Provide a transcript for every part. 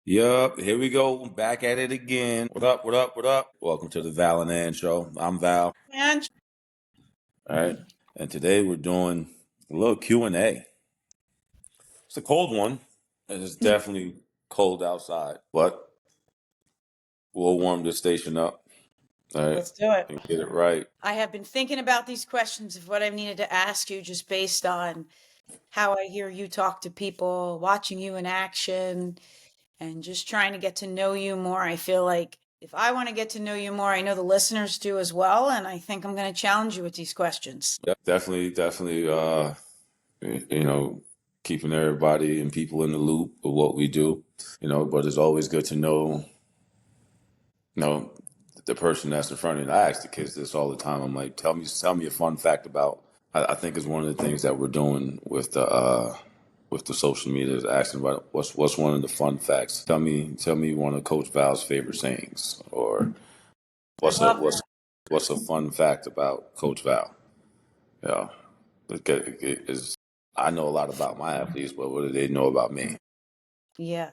Yup, here we go. Back at it again. What up, what up, what up? Welcome to the Val and Ang show. I'm Val. And All right. And today we're doing a little Q&A. It's a cold one. It's definitely cold outside, but we'll warm the station up. All right. let's do it. And get it right. I have been thinking about these questions of what I needed to ask you just based on how I hear you talk to people, watching you in action, and just trying to get to know you more. I feel like if I want to get to know you more, I know the listeners do as well. And I think I'm going to challenge you with these questions. Definitely, you know, keeping everybody and people in the loop of what we do, but it's always good to know the person that's in front of you. And I ask the kids this all the time. I'm like, tell me a fun fact about. I think it's one of the things that we're doing with the social media is asking about what's one of the fun facts. Tell me one of Coach Val's favorite sayings, or what's a fun fact about Coach Val. Yeah, I know a lot about my athletes, but what do they know about me? Yeah.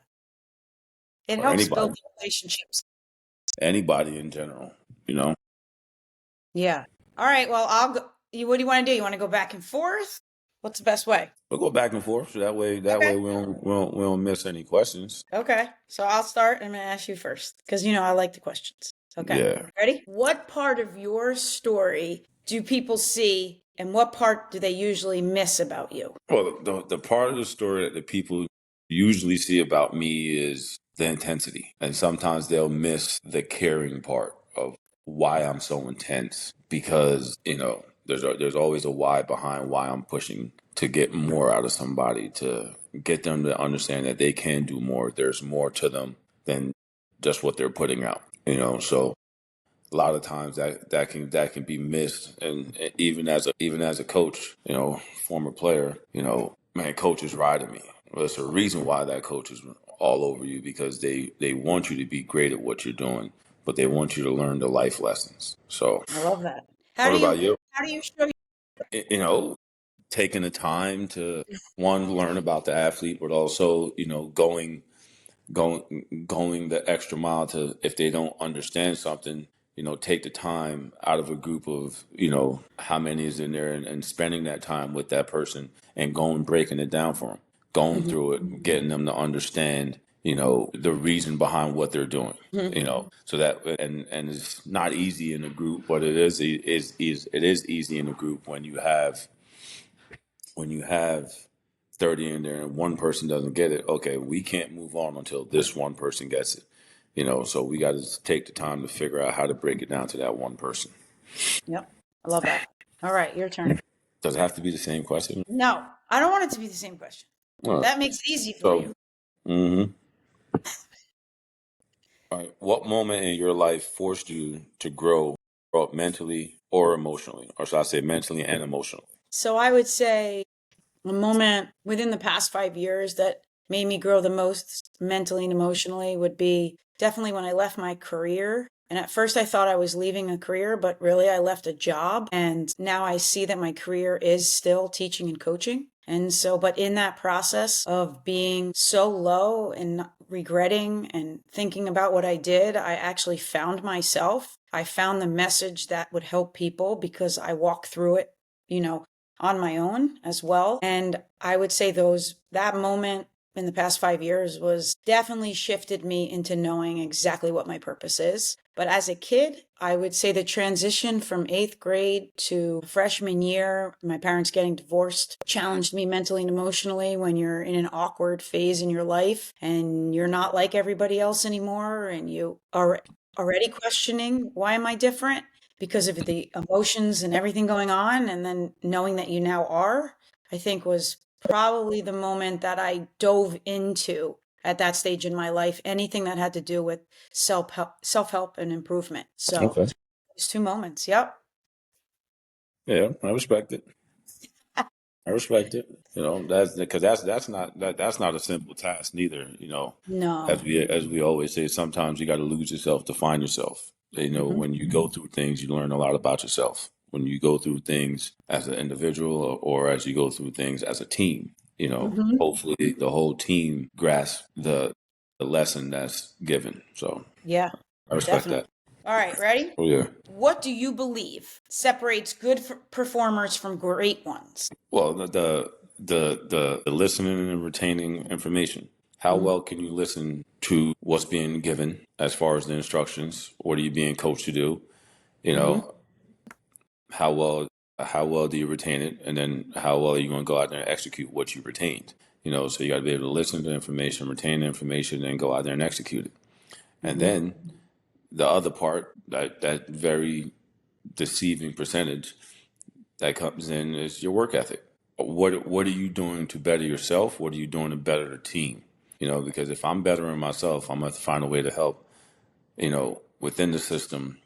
It Or helps build relationships. anybody in general, you know. Yeah. All right. Well, I'll go. What do you want to do? You want to go back and forth? What's the best way? We'll go back and forth, so that way Okay. we don't miss any questions. Okay. So I'll start. I'm going to ask you first because I like the questions. Okay. Yeah. Ready? What part of your story do people see and what part do they usually miss about you? Well, the part of the story that the people usually see about me is the intensity, and sometimes they'll miss the caring part of why I'm so intense, because there's always a why behind why I'm pushing to get more out of somebody, to get them to understand that they can do more. There's more to them than just what they're putting out. So a lot of times that can be missed, and even as a coach, former player, man, coaches ride at me. Well, there's a reason why that coach is all over you, because they want you to be great at what you're doing, but they want you to learn the life lessons. So I love that. what about you? How do you show Taking the time to learn about the athlete, but also going the extra mile to, if they don't understand something, take the time out of a group of, how many is in there, and spending that time with that person and breaking it down for them, going through it, getting them to understand, the reason behind what they're doing, so that, and it's not easy in a group, but it is easy in a group when you have 30 in there and one person doesn't get it. Okay, we can't move on until this one person gets it. So we got to take the time to figure out how to break it down to that one person. Yep. I love that. All right, your turn. Does it have to be the same question? No, I don't want it to be the same question. All right. That makes it easy for you. All right. What moment in your life forced you to grow up mentally or emotionally? Or should I say mentally and emotionally? So I would say a moment within the past 5 years that made me grow the most mentally and emotionally would be definitely when I left my career. And at first I thought I was leaving a career, but really I left a job. And now I see that my career is still teaching and coaching. And so, but in that process of being so low and regretting and thinking about what I did, I actually found myself. I found the message that would help people because I walked through it, on my own as well. And I would say that moment in the past 5 years was definitely shifted me into knowing exactly what my purpose is. But as a kid, I would say the transition from 8th grade to freshman year, my parents getting divorced, challenged me mentally and emotionally when you're in an awkward phase in your life and you're not like everybody else anymore. And you are already questioning, why am I different? Because of the emotions and everything going on. And then knowing that you now are, I think was probably the moment that I dove into at that stage in my life, anything that had to do with self-help and improvement. So Okay. those 2 moments. Yep. Yeah, I respect it. I respect it. That's because that's not a simple task neither. No. As we always say, sometimes you got to lose yourself to find yourself. When you go through things, you learn a lot about yourself. When you go through things as an individual, or as you go through things as a team, hopefully the whole team grasps the lesson that's given. So Yeah, I respect definitely. that. All right, ready? Oh yeah. What do you believe separates good performers from great ones? Well, the listening and retaining information. How Mm-hmm. well can you listen to what's being given as far as the instructions? What are you being coached to do? You Mm-hmm. know, how well how well do you retain it, and then how well are you going to go out there and execute what you retained? So you got to be able to listen to information, retain the information, and go out there and execute it. And Mm-hmm. then the other part, that very deceiving percentage that comes in, is your work ethic. What are you doing to better yourself? What are you doing to better the team? Because if I'm bettering myself, I'm gonna have to find a way to help, within the system,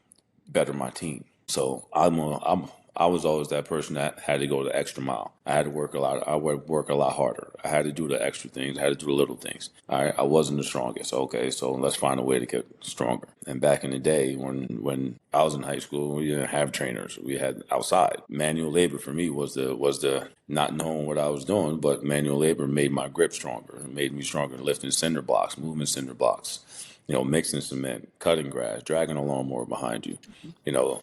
better my team. So I was always that person that had to go the extra mile. I had to work a lot. I would work a lot harder. I had to do the extra things. I had to do the little things. I wasn't the strongest. Okay, so let's find a way to get stronger. And back in the day, when I was in high school, we didn't have trainers. We had outside manual labor. For me, was the not knowing what I was doing, but manual labor made my grip stronger. It made me stronger lifting cinder blocks, moving cinder blocks, mixing cement, cutting grass, dragging a lawnmower behind you. You know,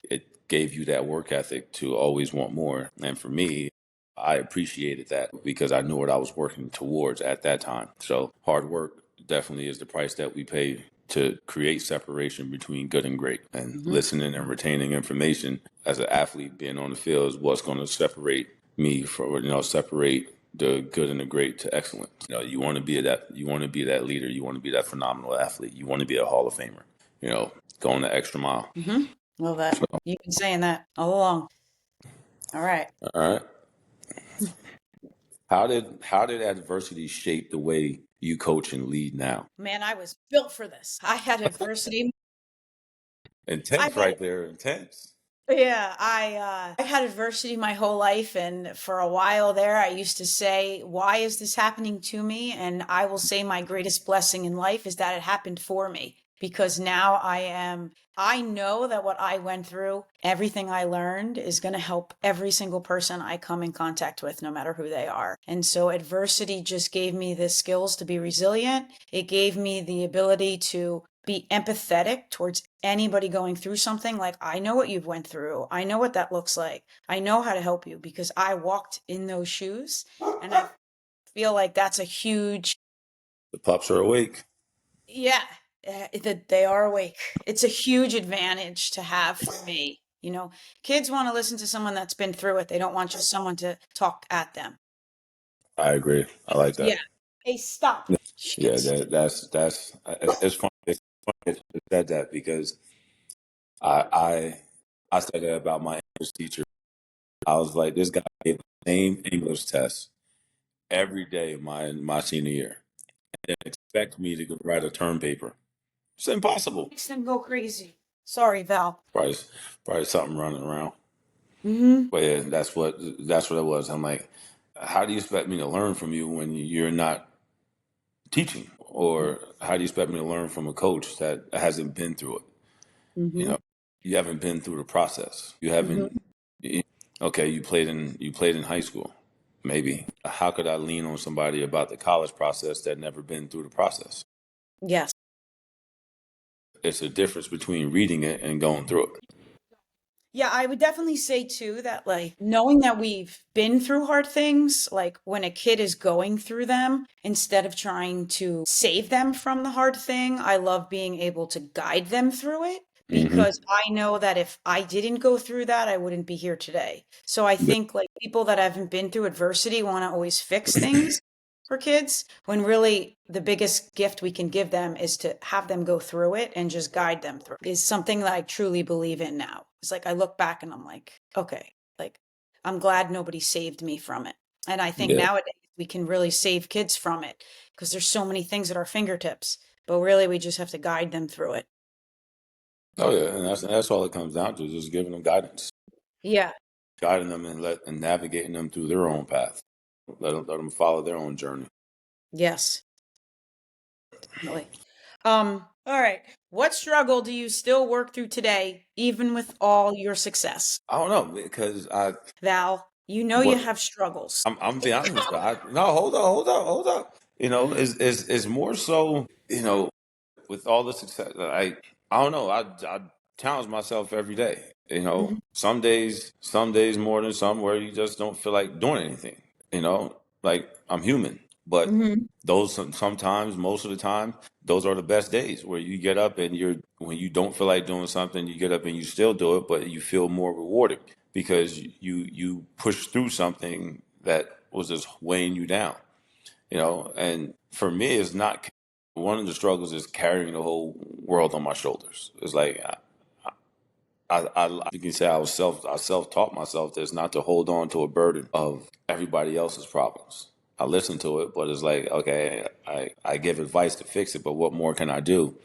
it gave you that work ethic to always want more. And for me, I appreciated that because I knew what I was working towards at that time. So hard work definitely is the price that we pay to create separation between good and great. And Mm-hmm. listening and retaining information as an athlete, being on the field, is what's going to separate me from, separate the good and the great to excellent. You want to be that leader. You want to be that phenomenal athlete. You want to be a Hall of Famer. Going the extra mile. Mm-hmm. Love that. So, You've been saying that all along. All right. all right. How did adversity shape the way you coach and lead now? Man, I was built for this. I had adversity. I Intense, had right there. Intense. Yeah, I had adversity my whole life, and for a while there, I used to say, "Why is this happening to me?" And I will say my greatest blessing in life is that it happened for me, because now I know that what I went through, everything I learned is going to help every single person I come in contact with, no matter who they are. And so adversity just gave me the skills to be resilient. It gave me the ability to be empathetic towards anybody going through something. Like, I know what you've went through. I know what that looks like. I know how to help you because I walked in those shoes. And I feel like that's a huge, The pups are awake. yeah, that they are awake. It's a huge advantage to have for me. Kids want to listen to someone that's been through it. They don't want just someone to talk at them. I agree. I like that. Yeah. Hey, stop. Yeah, Shit. that's it's funny. It's funny that you said that because I I I said that about my English teacher. I was like, this guy gave the same English test every day my senior year and expect me to write a term paper. It's impossible. Makes them go crazy. Sorry, Val. Probably, probably something running around. Mm-hmm. But yeah, that's what it was. I'm like, how do you expect me to learn from you when you're not teaching? Or how do you expect me to learn from a coach that hasn't been through it? You Mm-hmm. know, you haven't been through the process. You Mm-hmm. haven't. Okay, you played in high school. Maybe. How could I lean on somebody about the college process that never been through the process? Yes. It's a difference between reading it and going through it. Yeah, I would definitely say too that, like, knowing that we've been through hard things, like when a kid is going through them, instead of trying to save them from the hard thing, I love being able to guide them through it, Hmm. because I know that if I didn't go through that, I wouldn't be here today. So I think, like, people that haven't been through adversity want to always fix things for kids, when really the biggest gift we can give them is to have them go through it and just guide them through, is something that I truly believe in now. It's like I look back and I'm like, okay, like, I'm glad nobody saved me from it. And I think Yeah. nowadays we can really save kids from it because there's so many things at our fingertips, but really we just have to guide them through it. Oh yeah, and that's all it comes down to, just giving them guidance, Yeah. guiding them and navigating them through their own path. Let them follow their own journey. Yes. Definitely. All right. What struggle do you still work through today, even with all your success? I don't know because I Val, you know you what have struggles. I'm be honest with you. No, hold on, hold on, hold on. It's more so, with all the success, I don't know. I challenge myself every day. Hmm. Some days more than some where you just don't feel like doing anything. Like I'm human, but Hmm. sometimes, most of the time, those are the best days where you get up and when you don't feel like doing something, you get up and you still do it, but you feel more rewarded because you push through something that was just weighing you down. And for me, it's not one of the struggles is carrying the whole world on my shoulders. It's like you can say I self taught myself this not to hold on to a burden of everybody else's problems. I listen to it, but it's like, okay, I give advice to fix it, but what more can I do,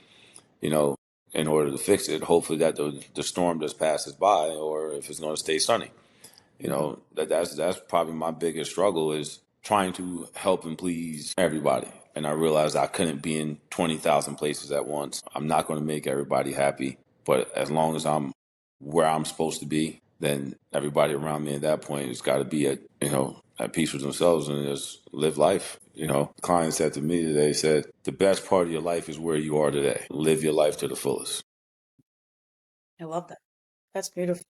you know, in order to fix it? Hopefully that the storm just passes by, or if it's going to stay sunny. That's probably my biggest struggle is trying to help and please everybody. And I realized I couldn't be in 20,000 places at once. I'm not going to make everybody happy, but as long as I'm where I'm supposed to be, then everybody around me at that point has got to be at peace with themselves and just live life. A client said to me today, said, the best part of your life is where you are today. Live your life to the fullest. I love that. That's beautiful.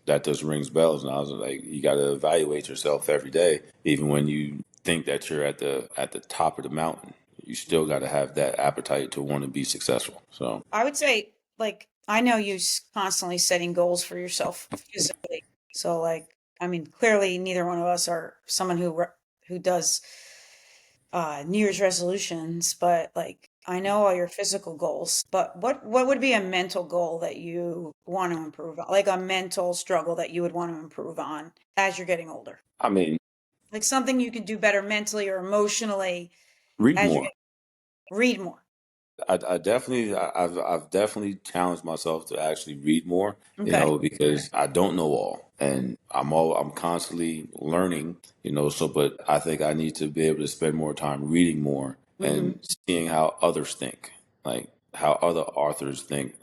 That just rings bells. And I was like, you got to evaluate yourself every day, even when you think that you're at the top of the mountain. You still got to have that appetite to want to be successful. So I would say, like, I know you constantly setting goals for yourself physically. So, like, I mean, clearly neither one of us are someone who does New Year's resolutions, but like, I know all your physical goals, but what would be a mental goal that you want to improve on? Like a mental struggle that you would want to improve on as you're getting older? I mean, Like something you can do better mentally or emotionally read as you're more. getting, read more. I've definitely challenged myself to actually read more, Okay. because I don't know all, and I'm constantly learning, So, but I think I need to be able to spend more time reading more Mm-hmm. and seeing how others think, like how other authors think,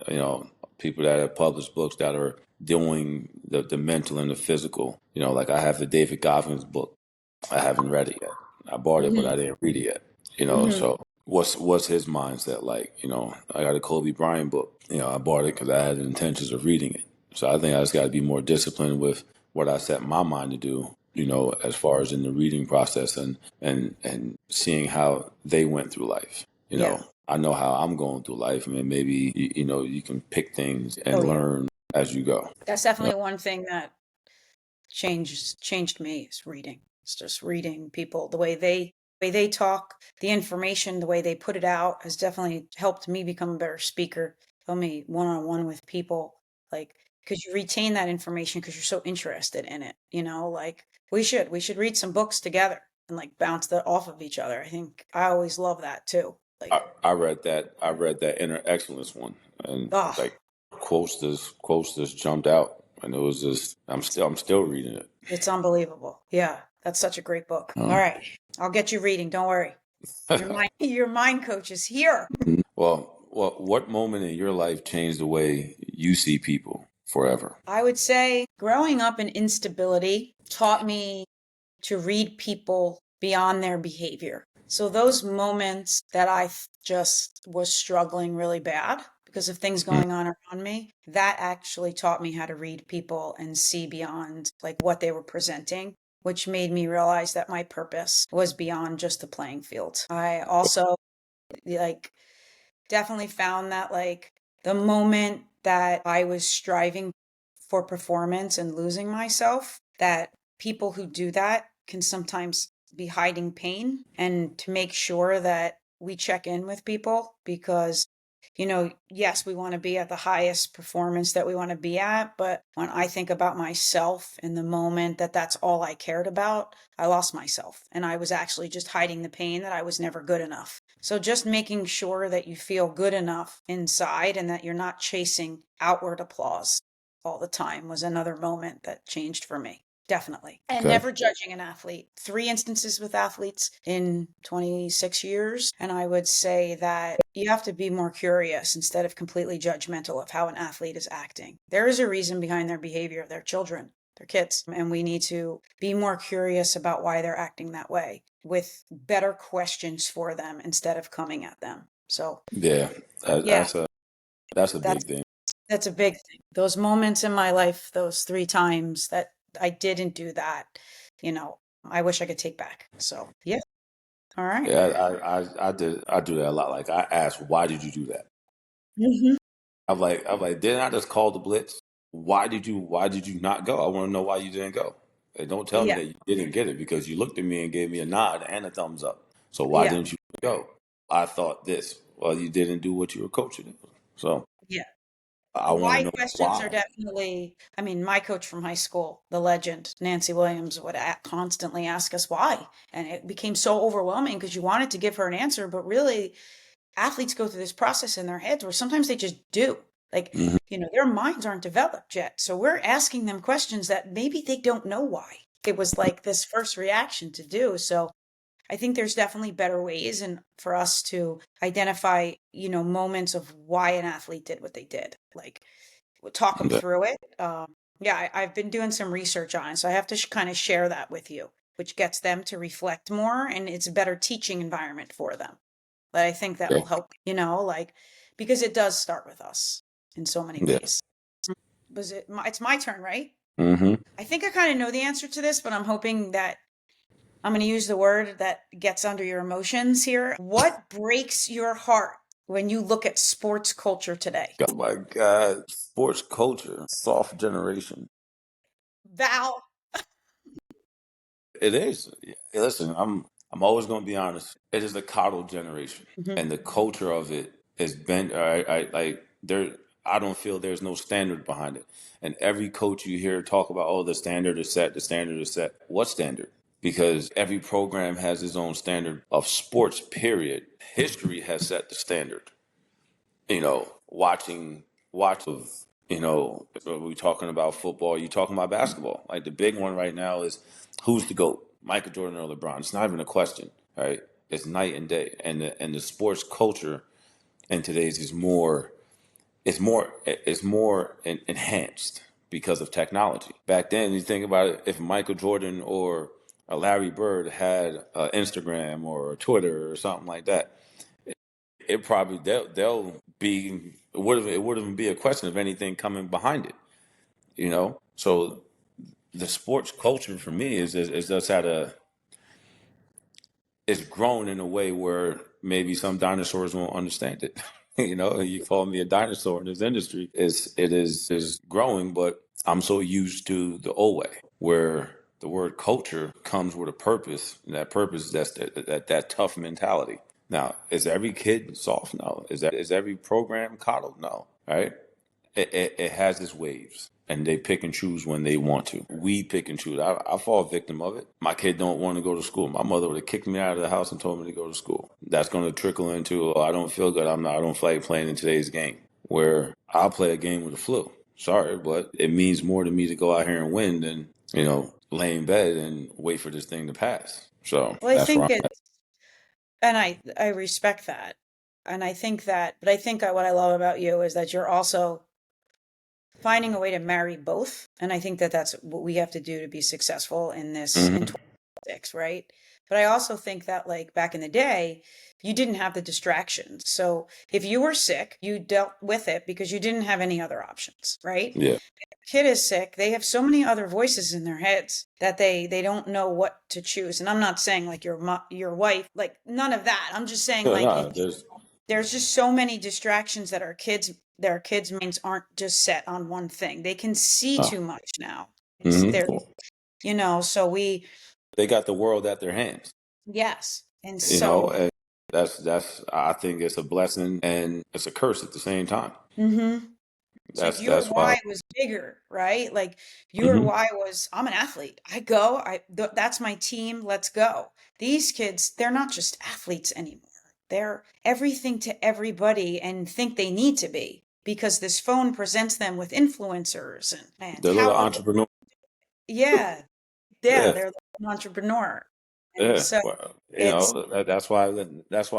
people that have published books that are doing the mental and the physical. Like I have the David Goggins book. I haven't read it yet. I bought it, but Mm-hmm. I didn't read it yet. Mm-hmm. So what's his mindset like? I got a Kobe Bryant book. I bought it because I had the intentions of reading it. So I think I just got to be more disciplined with what I set my mind to do. As far as in the reading process and seeing how they went through life. Yeah. I know how I'm going through life. I mean, maybe you can pick things Oh and yeah. learn as you go. That's definitely one thing that changed me is reading. It's just reading people the way they talk, the information, the way they put it out has definitely helped me become a better speaker. Help me one on one with people, like because you retain that information because you're so interested in it. Like we should read some books together and like bounce that off of each other. I think I always love that too. Like, I read that Inner Excellence one, and oh, like quotes just jumped out, and it was just I'm still reading it. it's unbelievable. Yeah, that's such a great book. All right, I'll get you reading. Don't worry. Your mind coach is here. Well, what moment in your life changed the way you see people forever? I would say growing up in instability taught me to read people beyond their behavior. So those moments that just was struggling really bad because of things Mm. going on around me, that actually taught me how to read people and see beyond like what they were presenting, which made me realize that my purpose was beyond just the playing field. I also like definitely found that like the moment that I was striving for performance and losing myself, that people who do that can sometimes be hiding pain, and to make sure that we check in with people because yes, we want to be at the highest performance that we want to be at, but when I think about myself in the moment that that's all I cared about, I lost myself and I was actually just hiding the pain that I was never good enough. So just making sure that you feel good enough inside and that you're not chasing outward applause all the time was another moment that changed for me. Definitely. And Okay. never judging an athlete. 3 instances with athletes in 26 years. And I would say that you have to be more curious instead of completely judgmental of how an athlete is acting. There is a reason behind their behavior. They're children. They're kids, and we need to be more curious about why they're acting that way with better questions for them instead of coming at them. So, Yeah, yeah, that's a that's big thing. that's a big thing. Those moments in my life, those 3 times that I didn't do that, you know, I wish I could take back. So, yeah. All right. Yeah, I do that a lot. Like I ask, why did you do that? Mhm. I'm like, didn't I just call the blitz? Why did you not go? I want to know why you didn't go. And don't tell me Yeah. that you didn't get it because you looked at me and gave me a nod and a thumbs up. So why Yeah. didn't you go? I thought this. Well, you didn't do what you were coaching. So Yeah. I The want to why know questions are why. definitely, I mean, my coach from high school, the legend, Nancy Williams, would constantly ask us why. And it became so overwhelming because you wanted to give her an answer, but really, athletes go through this process in their heads where sometimes they just do. Like, Hmm. their minds aren't developed yet. So we're asking them questions that maybe they don't know why. It was like this first reaction to do. So I think there's definitely better ways and for us to identify, moments of why an athlete did what they did. Like we'll talk them Yeah, through it. Yeah, I've been doing some research on it, so I have to kind of share that with you, which gets them to reflect more, and it's a better teaching environment for them. But I think that yeah, will help, like because it does start with us in so many yeah. ways. It's my turn, right? Hmm. I think I kind of know the answer to this, but I'm hoping that I'm going to use the word that gets under your emotions here. What breaks your heart when you look at sports culture today? Oh my God, sports culture, soft generation. Val. It is. Listen, I'm always going to be honest. It is the coddled generation, Mhm. and the culture of it is bent. I like there. I don't feel there's no standard behind it. And every coach you hear talk about, oh, the standard is set. The standard is set. What standard? Because every program has its own standard of sports. Period. History has set the standard. Watch of, we talking about football, you talking about basketball. Like the big one right now is who's the GOAT, Michael Jordan or LeBron. It's not even a question, right? It's night and day. And the sports culture in today's is more enhanced because of technology. Back then, you think about it, if Michael Jordan or a Larry Bird had Instagram or Twitter or something like that, it probably they'll be it wouldn't even be a question of anything coming behind it. So the sports culture for me is just at a it's grown in a way where maybe some dinosaurs won't understand it. You call me a dinosaur in this industry. It is growing, but I'm so used to the old way where the word culture comes with a purpose, and that purpose that's that tough mentality. Now, is every kid soft? No. Is every program coddled? No. Right? It has its waves, and they pick and choose when they want to. We pick and choose. I fall victim of it. My kid don't want to go to school. My mother would have kicked me out of the house and told me to go to school. That's going to trickle into, oh, I don't feel good. I don't feel like playing in today's game. Where I'll play a game with the flu. Sorry, but it means more to me to go out here and win than lay in bed and wait for this thing to pass. So Well, I that's think where it, and I respect that, and I think that, but I think what I love about you is that you're also finding a way to marry both, and I think that that's what we have to do to be successful in this I'm. in politics, right? But I also think that like back in the day, you didn't have the distractions. So if you were sick, you dealt with it because you didn't have any other options, right? Yeah. Kid is sick, they have so many other voices in their heads that they don't know what to choose. And I'm not saying like your wife, like none of that. I'm just saying Yeah, like no, there's. there's just so many distractions that their kids' minds aren't just set on one thing. They can see Oh. too much now. It's Hmm. they're so we They got the world at their hands. yes. And you know so and that's I think it's a blessing and it's a curse at the same time. mhm. It's like your That's why. why was bigger, right? Like your Hmm. why was I'm an athlete. I go, that's my team, let's go. These kids, they're not just athletes anymore. They're everything to everybody and think they need to be because this phone presents them with influencers and The little how entrepreneur. yeah, yeah, Yeah, they're an entrepreneur. And yeah. so Well, it's that's why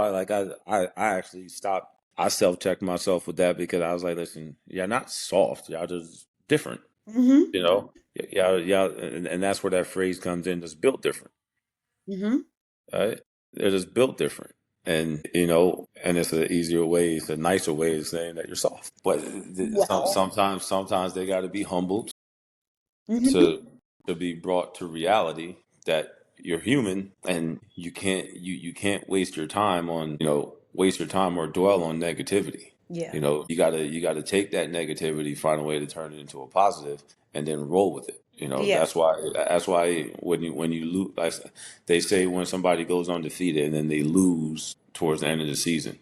like I actually stopped. I self-checked myself with that because I was like, listen, you're not soft, y'all just different. mhm. you know Yeah, yeah, and that's where that phrase comes in. It's built different, Mm-hmm. right? They're just built different, and and it's an easier way, it's a nicer way of saying that you're soft. But Well, sometimes they got to be humbled mm-hmm. to be brought to reality that you're human and you can't waste your time on waste your time or dwell on negativity. Yeah. You gotta take that negativity, find a way to turn it into a positive, and then roll with it. Yeah. That's why when you lose, like they say, when somebody goes undefeated and then they lose towards the end of the season,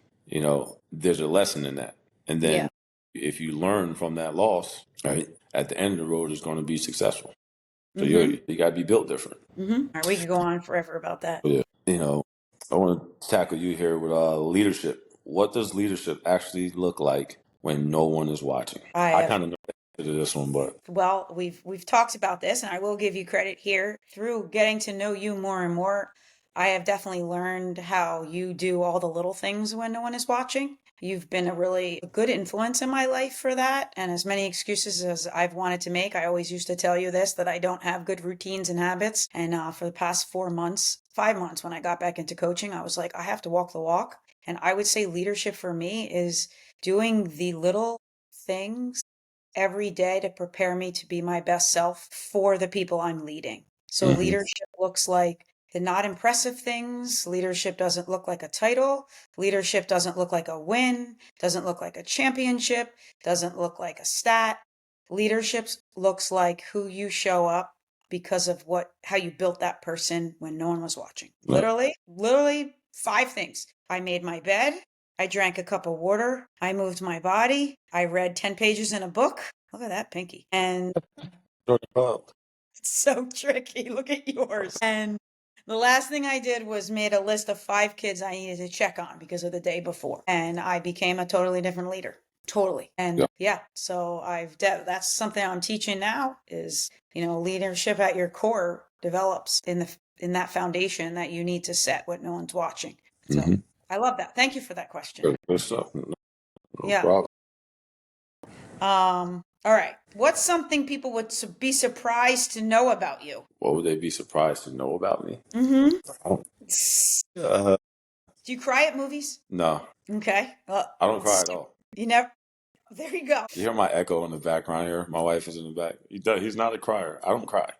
there's a lesson in that. And then Yeah. if you learn from that loss, right, at the end of the road is going to be successful. So Mm-hmm. you got to be built different. Mm-hmm. All right, we could go on forever about that. Yeah. I want to tackle you here with leadership. What does leadership actually look like when no one is watching? I I have kind of know the answer to this one, but Well, we've talked about this, and I will give you credit here. Through getting to know you more and more, I have definitely learned how you do all the little things when no one is watching. You've been a really good influence in my life for that, and as many excuses as I've wanted to make, I always used to tell you this, that I don't have good routines and habits. And for the past 4 months, 5 months, when I got back into coaching, I was like, I have to walk the walk. And I would say leadership for me is doing the little things every day to prepare me to be my best self for the people I'm leading. So hmm leadership looks like the not impressive things. Leadership doesn't look like a title. Leadership doesn't look like a win, doesn't look like a championship, doesn't look like a stat. Leadership looks like who you show up because of how you built that person when no one was watching. Literally 5 things. I made my bed. I drank a cup of water. I moved my body. I read 10 pages in a book. Look at that pinky. And it's so tricky. Look at yours. And the last thing I did was made a list of 5 kids I needed to check on because of the day before. And I became a totally different leader. Totally. And Yeah. yeah, so that's something I'm teaching now is, leadership at your core develops in that foundation that you need to set when no one's watching. So hmm I love that. Thank you for that question. Good stuff. No Yeah. problem. All right. What's something people would be surprised to know about you? What would they be surprised to know about me? Mm-hmm. I don't- Uh, Do you cry at movies? no, Okay. I don't cry at all. You never. There you go. You hear my echo in the background here? My wife is in the back. He's not a crier. I don't cry.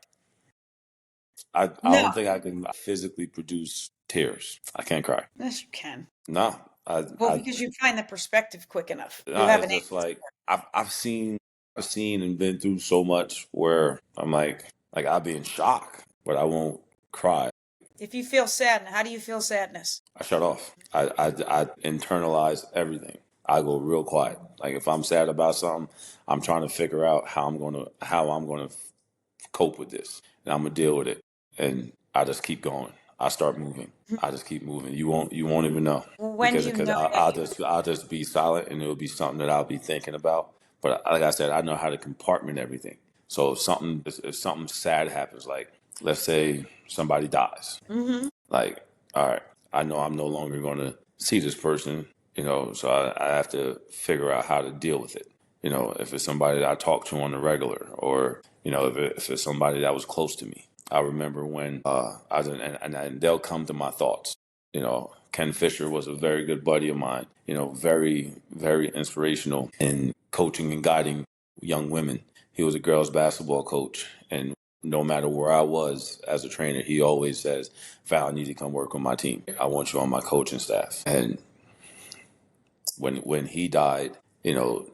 I No. don't think I can physically produce tears. I can't cry. Yes, you can. No, Well, because you find the perspective quick enough. You no, have it's an. just like I've seen and been through so much where I'm like I'll be in shock, but I won't cry. If you feel sad, how do you feel sadness? I shut off. I internalize everything. I go real quiet. Like if I'm sad about something, I'm trying to figure out how I'm gonna cope with this, and I'm gonna deal with it. And I just keep going. I start moving. I just keep moving. You won't even know When do because you because know I, that I'll you? just be silent, and it'll be something that I'll be thinking about. But like I said, I know how to compartment everything. So if something sad happens, like let's say somebody dies, Mm-hmm. like, all right, I know I'm no longer going to see this person, so I have to figure out how to deal with it. If it's somebody that I talk to on the regular, or if it's somebody that was close to me. I remember when I was and they'll come to my thoughts. Ken Fisher was a very good buddy of mine. Very very inspirational in coaching and guiding young women. He was a girls basketball coach, and no matter where I was as a trainer, he always says, "Val, I need you to come work on my team. I want you on my coaching staff." And when he died, there's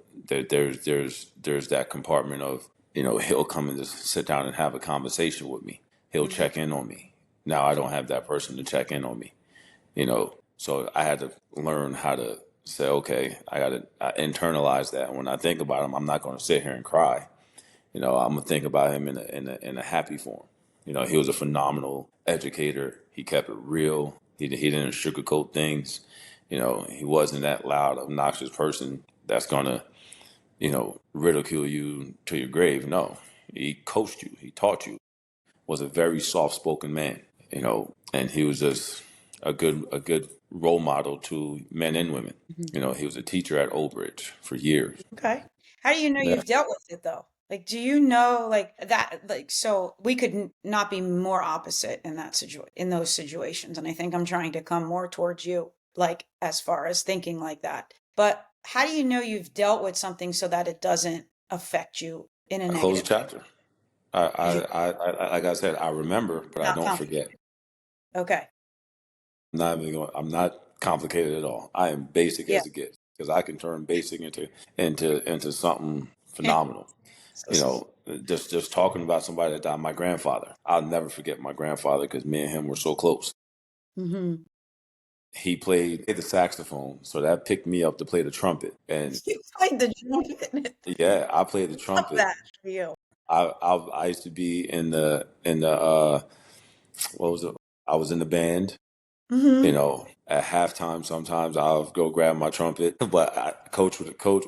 that compartment of he'll come and just sit down and have a conversation with me. He'll Mm-hmm. check in on me. Now I don't have that person to check in on me. So I had to learn how to say, okay, I internalize that. When I think about him, I'm not going to sit here and cry. I'm gonna think about him in a happy form. He was a phenomenal educator. He kept it real. He didn't sugarcoat things. He wasn't that loud, obnoxious person that's gonna ridicule you to your grave. No, he coached you. He taught you. Was a very soft spoken man. And he was just a good role model to men and women. Mm-hmm. He was a teacher at Old Bridge for years. Okay. How do you know Yeah. you've dealt with it though? Like, do you know, like that, like, so we could not be more opposite in in those situations. And I think I'm trying to come more towards you, like, as far as thinking like that. But how do you know you've dealt with something so that it doesn't affect you in a I close negative the way? chapter. I, I, 'Cause you're like I said, I remember, but I not don't complicated. forget. Okay. I'm not complicated at all. I am basic Yeah. as it gets because I can turn basic into something phenomenal. So, You know, just talking about somebody that died, my grandfather. I'll never forget my grandfather because me and him were so close. mm-hmm. He played the saxophone, so that picked me up to play the trumpet. And You played the trumpet. yeah, I played the Love trumpet. that for you. I used to be in the what was it? I was in the band. You Mm-hmm. know, at halftime, sometimes I'll go grab my trumpet, but coach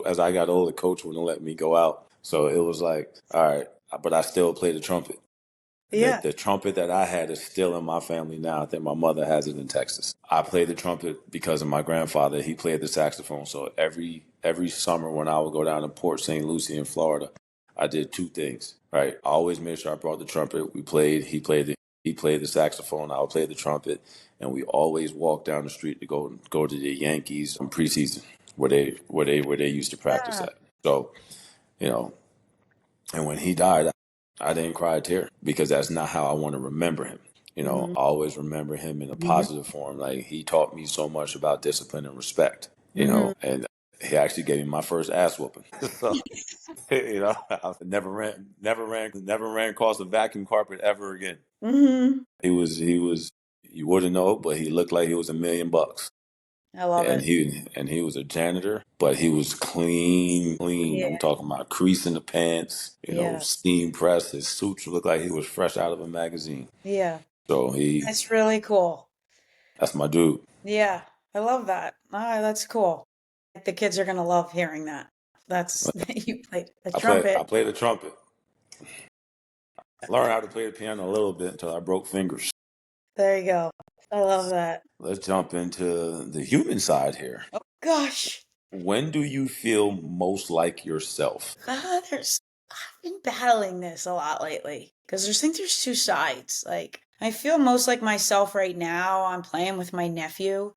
as I got older, coach wouldn't let me go out. So it was like, all right, but I still play the trumpet. Yeah. The trumpet that I had is still in my family now. I think my mother has it in Texas. I played the trumpet because of my grandfather. He played the saxophone. So every summer when I would go down to Port St. Lucie in Florida, I did two things. Right, I always made sure I brought the trumpet. We played. He played the saxophone. I would play the trumpet, and we always walked down the street to go to the Yankees preseason where they used to practice Yeah. at. So you know, and when he died, I didn't cry a tear because that's not how I want to remember him. You know, Mm-hmm. I always remember him in a Mm-hmm. positive form. Like he taught me so much about discipline and respect. You Mm-hmm. know, and he actually gave me my first ass whooping. So, you know, I never ran across a vacuum carpet ever again. Mm-hmm. He was. You wouldn't know, but he looked like he was $1 million. I love And it. he was a janitor, but he was clean, clean. Yeah. I'm talking about crease in the pants, you know, Yeah. steam press. His suits looked like he was fresh out of a magazine. Yeah. So That's really cool. that's my dude. Yeah. I love that. Ah, that's cool. The kids are gonna love hearing that. That's you played the I trumpet. played the trumpet. I learned how to play the piano a little bit until I broke fingers. There you go. I love that. Let's jump into the human side here. Oh gosh. When do you feel most like yourself? I've been battling this a lot lately because there's two sides. Like I feel most like myself right now. I'm playing with my nephew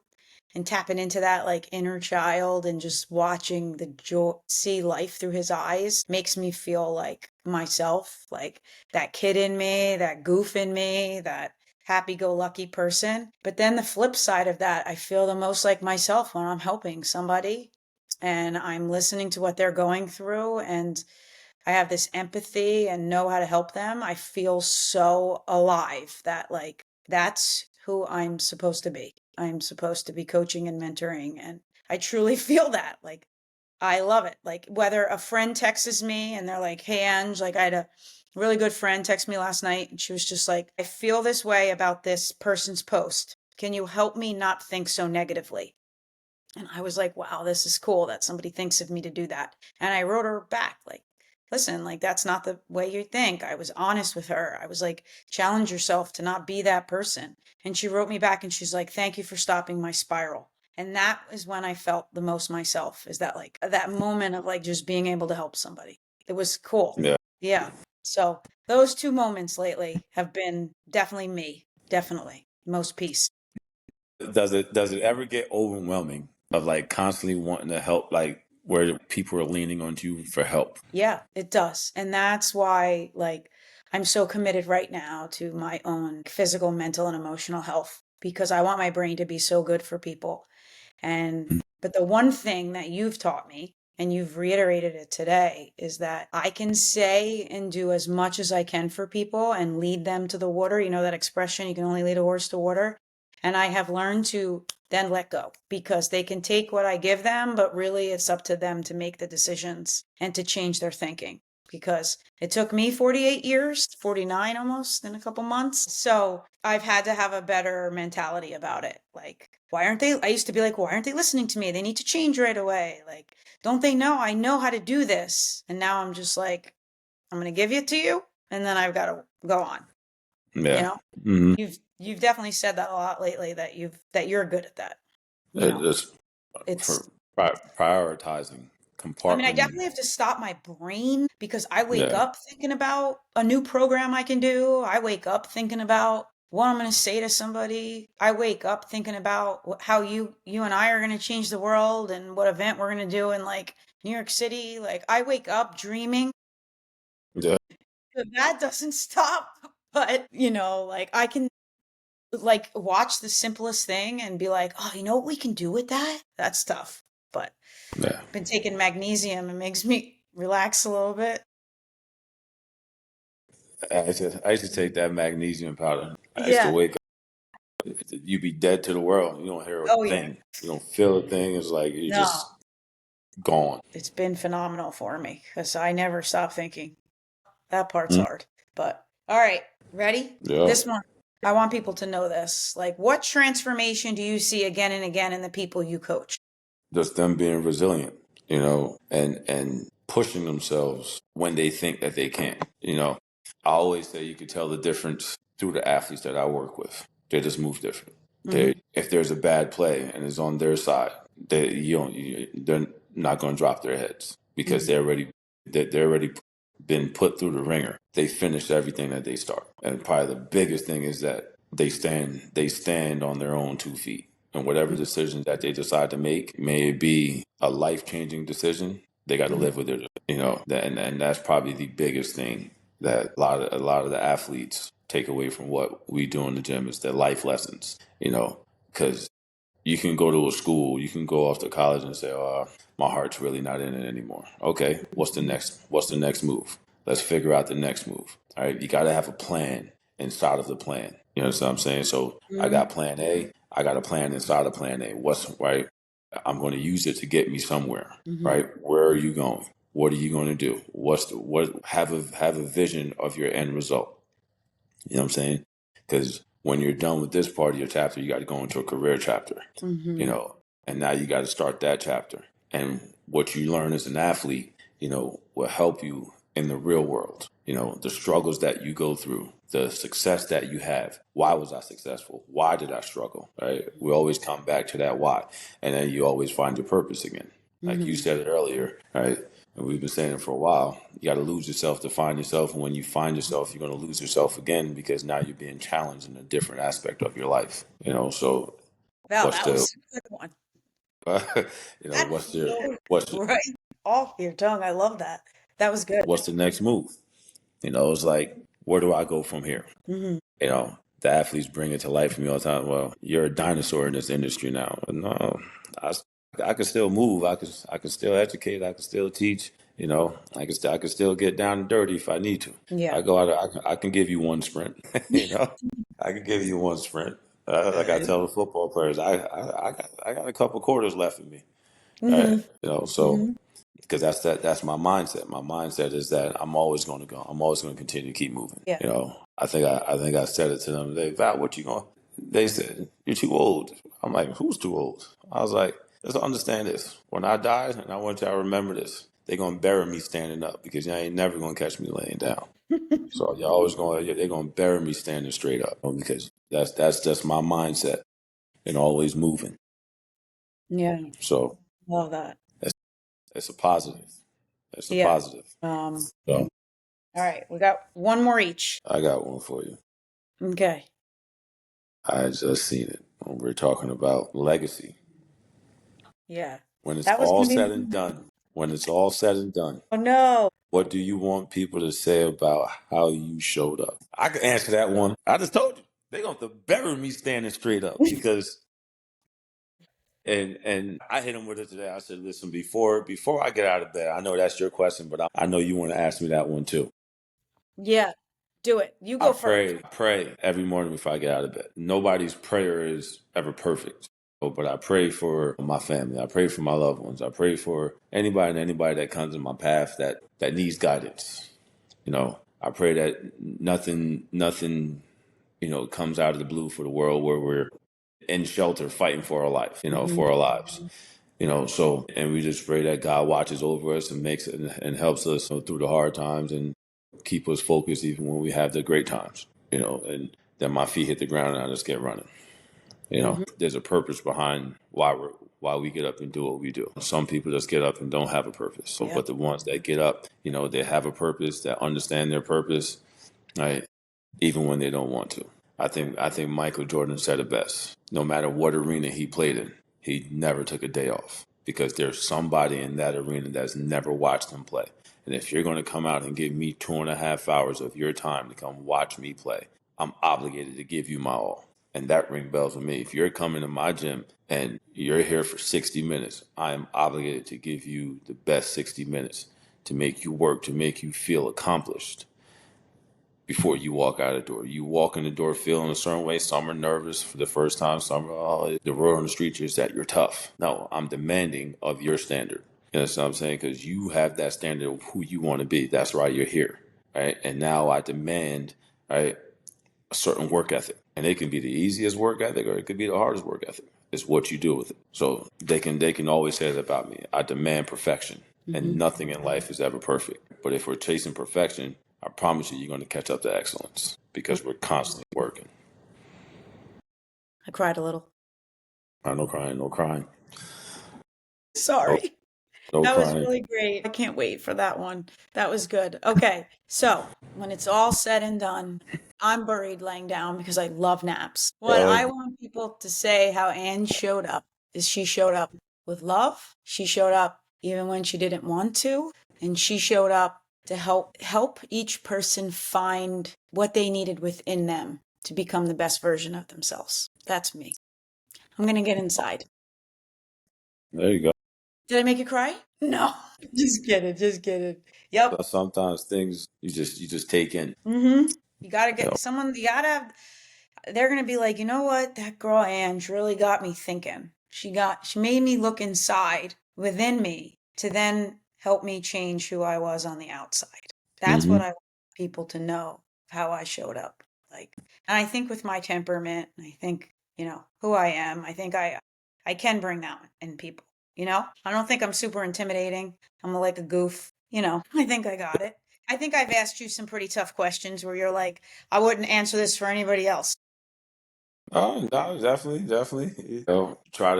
and tapping into that like inner child and just watching the joy, see life through his eyes makes me feel like myself, like that kid in me, that goof in me, that happy go lucky person. But then the flip side of that, I feel the most like myself when I'm helping somebody and I'm listening to what they're going through and I have this empathy and know how to help them. I feel so alive that like that's who I'm supposed to be. I'm supposed to be coaching and mentoring and I truly feel that. Like I love it. Like whether a friend texts me and they're like, "Hey Ange, like I had a really good friend text me last night and she was just like, I feel this way about this person's post. Can you help me not think so negatively?" And I was like, wow, this is cool that somebody thinks of me to do that. And I wrote her back, like, listen, like, that's not the way you think. I was honest with her. I was like, challenge yourself to not be that person. And she wrote me back and she's like, thank you for stopping my spiral. And that is when I felt the most myself, is that like that moment of like just being able to help somebody. It was cool. Yeah. Yeah. So those two moments lately have been definitely me. Definitely. Most peace. Does it ever get overwhelming of like constantly wanting to help, like where people are leaning on you for help? Yeah, it does. And that's why, like, I'm so committed right now to my own physical, mental, and emotional health because I want my brain to be so good for people. But the one thing that you've taught me, and you've reiterated it today, is that I can say and do as much as I can for people and lead them to the water. You know that expression, you can only lead a horse to water. And I have learned to then let go because they can take what I give them, but really it's up to them to make the decisions and to change their thinking. Because it took me 48 years, 49 almost in a couple months. So I've had to have a better mentality about it. Like, why aren't they? I used to be like, why aren't they listening to me? They need to change right away. Like, don't they know I know how to do this? And now I'm just like, I'm going to give it to you. And then I've got to go on, you Yeah. know? Hmm. You've definitely said that a lot lately that you're good at that. You know, It's it's for prioritizing I mean, I compartment. definitely have to stop my brain because I wake Yeah, up thinking about a new program I can do. I wake up thinking about what I'm going to say to somebody. I wake up thinking about how you and I are going to change the world and what event we're going to do in like New York City. Like I wake up dreaming. yeah, That doesn't stop, but like I can like watch the simplest thing and be like, "Oh, you know what we can do with that?" That's tough. But yeah. been taking magnesium. It makes me relax a little bit. I used to take that magnesium powder. I used to Yeah. wake up, you be dead to the world. You don't hear a Oh, yeah. thing. You don't feel a thing. It's like you're No, just gone. it's been phenomenal for me because I never stop thinking. That part's Mm. hard. But all right, ready? Yeah. This one, I want people to know this. Like, what transformation do you see again and again in the people you coach? Just them being resilient, and pushing themselves when they think that they can't. I always say you could tell the difference through the athletes that I work with. They just move different. Hmm. If there's a bad play and it's on their side, they're not going to drop their heads because Hmm. they're already been put through the ringer. They finish everything that they start, and probably the biggest thing is that they stand on their own 2 feet. And whatever decision that they decide to make, may it be a life changing decision, they got to Hmm. live with it. And that's probably the biggest thing that a lot of the athletes take away from what we do in the gym is their life lessons. Because you can go to a school, you can go off to college and say, "Oh, my heart's really not in it anymore." Okay, what's the next move? Let's figure out the next move. All right, you got to have a plan inside of the plan. You know what I'm saying? So I Hmm. got plan A, I got a plan inside of plan A. What's right? I'm going to use it to get me somewhere. Hmm. Right? Where are you going? What are you going to do? Have a vision of your end result. You know what I'm saying? Because when you're done with this part of your chapter, you got to go into a career chapter, you Hmm. know, and now you got to start that chapter. And what you learn as an athlete, will help you in the real world. The struggles that you go through, the success that you have. Why was I successful? Why did I struggle? Right? We always come back to that why. And then you always find your purpose again. Like you Hmm. said it earlier, right? And we've been saying it for a while. You got to lose yourself to find yourself. And when you find yourself, you're going to lose yourself again because now you're being challenged in a different aspect of your life. So Wow, what's that the, was a good one. what's That's the, so what's the, right off your tongue. I love that. That was good. what's the next move? It's like, where do I go from here? Hmm. The athletes bring it to life for me all the time. Well, you're a dinosaur in this industry now. No, I, I can still move. I can still educate. I can still teach. I can still get down and dirty if I need to. Yeah. I go out. I can give you one sprint. I can give you one sprint. Like I Good. tell the football players, I got a couple quarters left in me. Right. Hmm. So Hmm. because that's my mindset. My mindset is that I'm always going to go. I'm always going to continue to keep moving. Yeah. I think I said it to them. They, Val, what you going? They said you're too old. I'm like, who's too old? I was like, let's understand this. When I die, and I want y'all to remember this, they're gonna bury me standing up because y'all ain't never gonna catch me laying down. So y'all always they're gonna bury me standing straight up because that's just my mindset and always moving. Yeah. So Love that. that's it's a positive. It's a Yeah. positive. Um, So all right. We got one more each. I got one for you. Okay. I just seen it when we're talking about legacy. Yeah. When it's That was all gonna said be. and done, when it's all said and done, Oh no. what do you want people to say about how you showed up? I can answer that one. I just told you. They're going to bury me standing straight up because and I hit them with it today. I said, listen, before I get out of bed, I know that's your question, but I know you want to ask me that one too. Yeah. Do it. You I go first. pray every morning before I get out of bed. Nobody's prayer is ever perfect. But I pray for my family. I pray for my loved ones. I pray for anybody that comes in my path that needs guidance. I pray that nothing, comes out of the blue for the world where we're in shelter fighting for our life, Hmm. for our lives. So, and we just pray that God watches over us and makes it and helps us through the hard times and keep us focused even when we have the great times, and then my feet hit the ground and I just get running. Hmm. There's a purpose behind why we get up and do what we do. Some people just get up and don't have a purpose. So, Yeah. but the ones that get up, they have a purpose, that understand their purpose, right? Even when they don't want to. I think Michael Jordan said it best. No matter what arena he played in, he never took a day off because there's somebody in that arena that's never watched him play. And if you're going to come out and give me 2.5 hours of your time to come watch me play, I'm obligated to give you my all. And that ring bells with me. If you're coming to my gym and you're here for 60 minutes, I am obligated to give you the best 60 minutes to make you work, to make you feel accomplished before you walk out the door. You walk in the door feeling a certain way. Some are nervous for the first time. Some are, the word on the street is that you're tough. No, I'm demanding of your standard. You know what I'm saying? Because you have that standard of who you want to be. That's why you're here, right? And now I demand, right, a certain work ethic. And it can be the easiest work ethic or it could be the hardest work ethic. It's what you do with it. So they can always say that about me. I demand perfection. And Hmm. nothing in life is ever perfect. But if we're chasing perfection, I promise you're going to catch up to excellence because we're constantly working. I cried a little. No crying, no crying, no, Sorry. no That was crying. really great. I can't wait for that one. That was good. Okay. So when it's all said and done, I'm buried laying down because I love naps. What I Yo, want people to say how Anne showed up is she showed up with love. She showed up even when she didn't want to. And she showed up to help each person find what they needed within them to become the best version of themselves. That's me. I'm gonna get inside. there you go. Did I make you cry? No. Just kidding. Just kidding. Yep. So sometimes things you just take in. Mm-hmm. You gotta You know, get someone, you gotta have, they're gonna be like, you know what? That girl Ange really got me thinking. She made me look inside within me to then help me change who I was on the outside. That's what hmm I want people to know how I showed up. Like, and I think with my temperament, and I think, who I am, I think I can bring that in people, I don't think I'm super intimidating. I'm like a goof, I think I got it. I think I've asked you some pretty tough questions where you're like, I wouldn't answer this for anybody else. Oh no, definitely, definitely. Try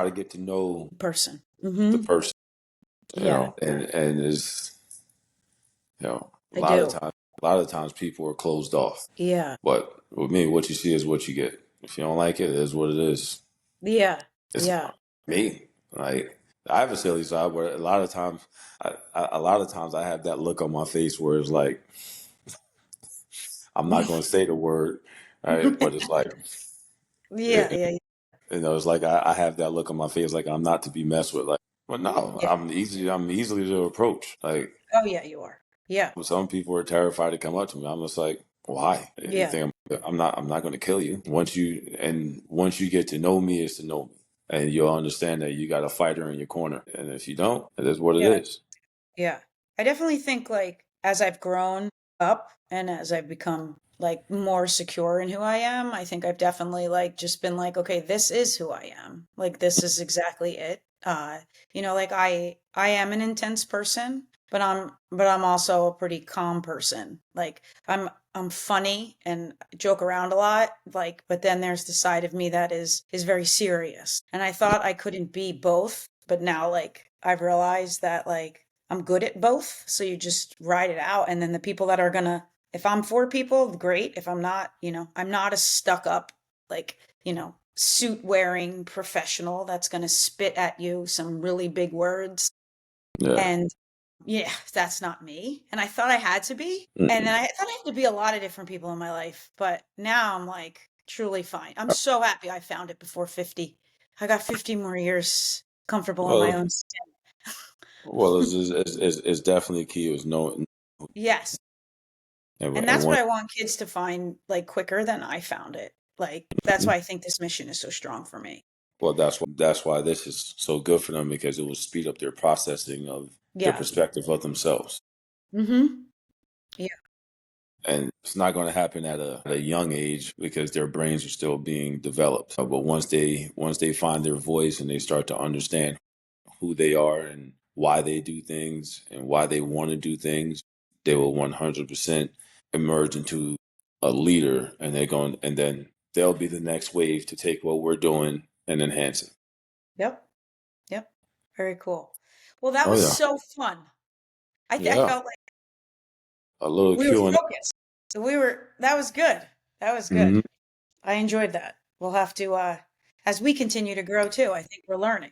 to get to know Person. the Mm-hmm. person. Yeah, And is a I lot of do. times, people are closed off. Yeah. But with me, what you see is what you get. If you don't like it, it is what it is. Yeah. It's Yeah. me. Like I have a silly side where a lot of times I have that look on my face where it's like I'm not going to say the word, right? But it's like, Yeah, it, yeah, it's like I have that look on my face like I'm not to be messed with. Like, well, no, yeah. I'm easily to approach. Like Oh, yeah, you are. Yeah. some people are terrified to come up to me. I'm just like, why? You Yeah. think I'm not going to kill you. Once you get to know me, is to know me, and you'll understand that you got a fighter in your corner. And if you don't, it is what it Yeah. is. Yeah. I definitely think like as I've grown up and as I've become like more secure in who I am, I think I've definitely like just been like, okay, this is who I am. Like this is exactly it. Like I am an intense person, but I'm also a pretty calm person. Like I'm funny and joke around a lot, like, but then there's the side of me that is very serious. And I thought I couldn't be both, but now like I've realized that like I'm good at both. So you just ride it out. And then the people that are gonna, if I'm for people, great. If I'm not, I'm not a stuck up, like, suit wearing professional that's gonna spit at you some really big words. Yeah. And yeah, that's not me. And I thought I had to be. And Mm-mm. then I thought I had to be a lot of different people in my life. But now I'm like truly fine. I'm so happy I found it before 50. I got 50 more years comfortable in my Well, own skin. it's definitely key is knowing. Yes. And And that's what one, I want kids to find like quicker than I found it. Like that's why I think this mission is so strong for me. well, that's why this is so good for them because it will speed up their processing of their Yeah. perspective of themselves. Mm-hmm. Yeah. And it's not going to happen at a young age because their brains are still being developed. But once they find their voice and they start to understand who they are and why they do things and why they want to do things, they will 100% emerge into a leader, and then they'll be the next wave to take what we're doing and enhance it. Yep. Yep. Very cool. Well, that Oh was yeah, so fun. I yeah. felt like A little we were Q and focused. So that was good. That was good. hmm I enjoyed that. We'll have to, as we continue to grow too, I think we're learning.